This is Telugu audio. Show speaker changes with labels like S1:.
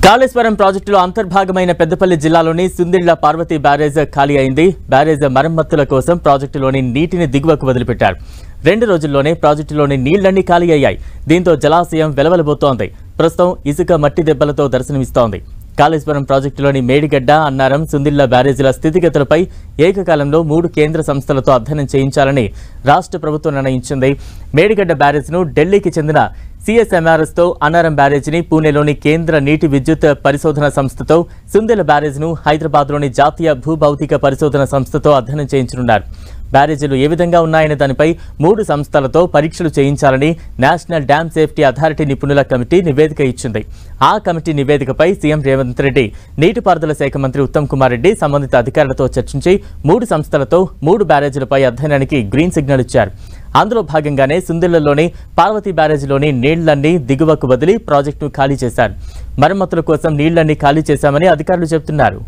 S1: కాళేశ్వరం ప్రాజెక్టులో అంతర్భాగమైన పెద్దపల్లి జిల్లాలోని సుందిళ్ల పార్వతి బ్యారేజ్ ఖాళీ అయింది. బ్యారేజ్ మరమ్మతుల కోసం ప్రాజెక్టులోని నీటిని దిగువకు వదిలిపెట్టారు. 2 రోజుల్లోనే ప్రాజెక్టులోని నీళ్లన్నీ ఖాళీ అయ్యాయి. దీంతో జలాశయం వెలవెలబోతోంది. ప్రస్తుతం ఇసుక మట్టి దెబ్బలతో దర్శనమిస్తోంది. కాళేశ్వరం ప్రాజెక్టులోని మేడిగడ్డ, అన్నారం, సుందిళ్ల బ్యారేజీల స్థితిగతులపై ఏకకాలంలో 3 కేంద్ర సంస్థలతో అధ్యయనం చేయించాలని రాష్ట్ర ప్రభుత్వం నిర్ణయించింది. మేడిగడ్డ బ్యారేజ్ను ఢిల్లీకి చెందిన CSMRSతో, అన్నారం బ్యారేజీని పూణేలోని కేంద్ర నీటి విద్యుత్ పరిశోధన సంస్థతో, సుందిళ్ల బ్యారేజ్ను హైదరాబాద్లోని జాతీయ భూభౌతిక పరిశోధన సంస్థతో అధ్యయనం చేయించనున్నారు. బ్యారేజీలు ఏ విధంగా ఉన్నాయనే దానిపై 3 సంస్థలతో పరీక్షలు చేయించాలని నేషనల్ డ్యామ్ సేఫ్టీ అథారిటీ నిపుణుల కమిటీ నివేదిక ఇచ్చింది. ఆ కమిటీ నివేదికపై సీఎం రేవంత్ రెడ్డి, నీటిపారుదల శాఖ మంత్రి ఉత్తమ్ కుమార్ రెడ్డి సంబంధిత అధికారులతో చర్చించి 3 సంస్థలతో 3 బ్యారేజీలపై అధ్యయనానికి గ్రీన్ సిగ్నల్ ఇచ్చారు. అందులో భాగంగానే సుందిళ్లలోని పార్వతి బ్యారేజీలోని నీళ్లన్నీ దిగువకు వదిలి ప్రాజెక్టును ఖాళీ చేశారు. మరమ్మతుల కోసం నీళ్లన్నీ ఖాళీ చేశామని అధికారులు చెబుతున్నారు.